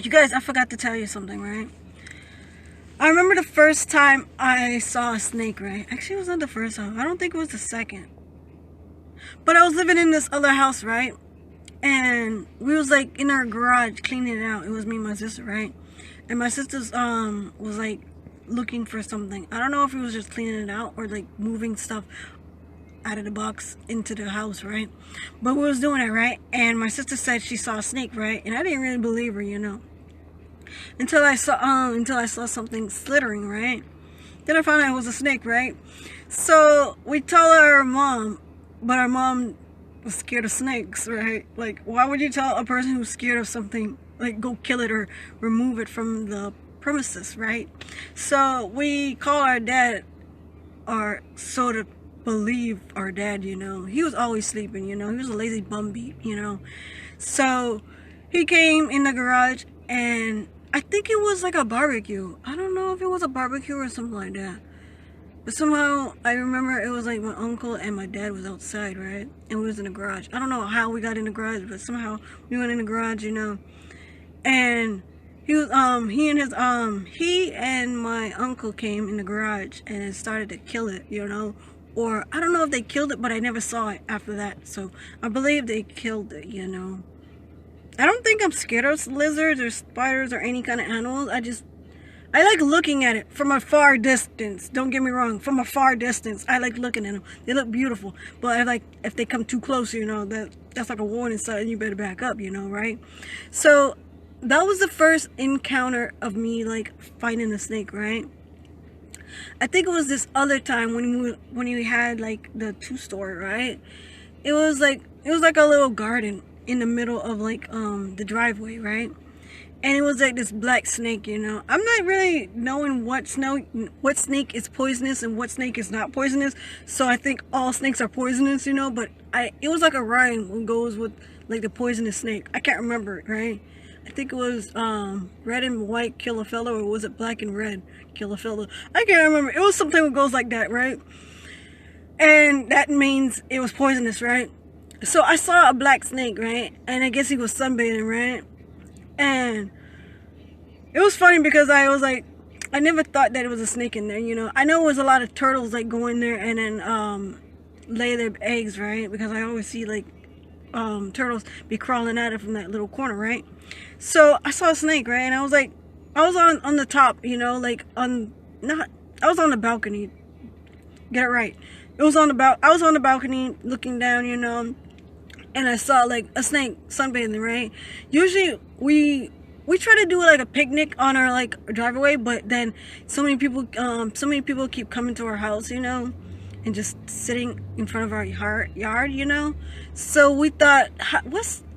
You guys, I forgot to tell you something, right? I remember the first time I saw a snake, right? Actually, it was not the first time. I don't think it was the second. But I was living in this other house, right? And we was like in our garage cleaning it out. It was me and my sister, right? And my sister's was like looking for something. I don't know if he was just cleaning it out or like moving stuff out of the box into the house, right? But we was doing it, right? And my sister said she saw a snake, right? And I didn't really believe her, you know, until I saw something slithering, right? Then I found out it was a snake, right? So we told our mom, but our mom was scared of snakes, right? Like, why would you tell a person who's scared of something, like, go kill it or remove it from the premises, right? So we call our dad, or sort of believe our dad, you know. He was always sleeping, you know. He was a lazy bumby, you know. So he came in the garage, and I think it was like a barbecue. I don't know if it was a barbecue or something like that. But somehow, I remember it was like my uncle and my dad was outside, right? And we was in the garage. I don't know how we got in the garage, but somehow we went in the garage, you know. And he was, he and my uncle came in the garage and started to kill it, you know. Or, I don't know if they killed it, but I never saw it after that. So, I believe they killed it, you know. I don't think I'm scared of lizards or spiders or any kind of animals. I like looking at it from a far distance. Don't get me wrong. From a far distance, I like looking at them. They look beautiful. But I like if they come too close, you know, that's like a warning sign. You better back up, you know, right? So that was the first encounter of me like fighting a snake, right? I think it was this other time when we had like the two-story, right? It was like a little garden in the middle of like the driveway, right? And it was like this black snake, you know. I'm not really knowing what snake is poisonous and what snake is not poisonous. So I think all snakes are poisonous, you know. But it was like a rhyme that goes with like the poisonous snake. I can't remember it, right? I think it was red and white kill a fella, or was it black and red kill a fella? I can't remember. It was something that goes like that, right? And that means it was poisonous, right? So I saw a black snake, right? And I guess he was sunbathing, right? And it was funny because I was like, I never thought that it was a snake in there, you know. I know it was a lot of turtles like go in there and then lay their eggs, right? Because I always see like turtles be crawling at it from that little corner, right? So I saw a snake, right? And I was like, I was on the top, you know, like I was on the balcony. Get it right. I was on the balcony looking down, you know. And I saw like a snake sunbathing, right? Usually we try to do like a picnic on our like driveway, but then so many people keep coming to our house, you know, and just sitting in front of our yard, you know. So we thought,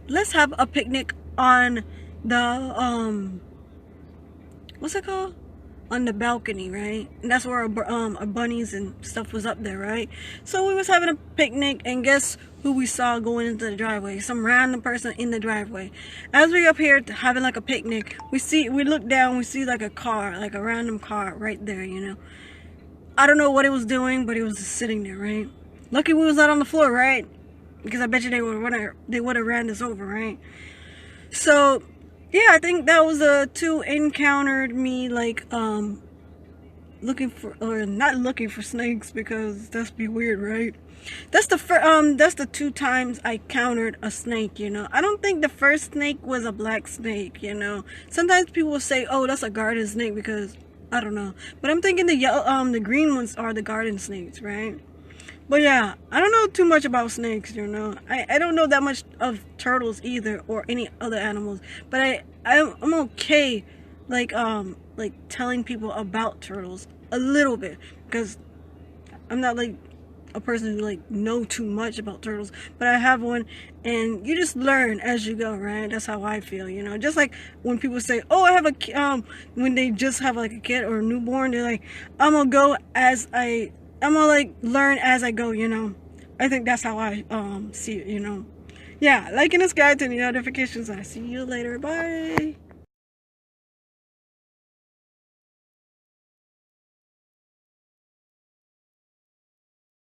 let's have a picnic on the what's it called? On the balcony, right? And that's where our bunnies and stuff was up there, right? So we was having a picnic, and guess who we saw going into the driveway? Some random person in the driveway. As we up here having like a picnic, we look down, we see like a car, like a random car right there, you know. I don't know what it was doing, but it was just sitting there, right? Lucky we was not on the floor, right? Because I bet you they would have ran us over, right? So yeah, I think that was two encountered me like looking for, or not looking for snakes, because that's be weird, right? That's the two times I countered a snake, you know. I don't think the first snake was a black snake, you know. Sometimes people will say, oh, that's a garden snake, because I don't know. But I'm thinking the green ones are the garden snakes, right? But yeah, I don't know too much about snakes, you know. I don't know that much of turtles either, or any other animals. But I'm okay like telling people about turtles a little bit, because I'm not like a person who like know too much about turtles, but I have one, and you just learn as you go, right? That's how I feel, you know. Just like when people say, oh, I have a when they just have like a kid or a newborn, they're like, I'm gonna like learn as I go, you know. I think that's how I see it, you know. Yeah, liking this guide to the notifications. I see you later. Bye.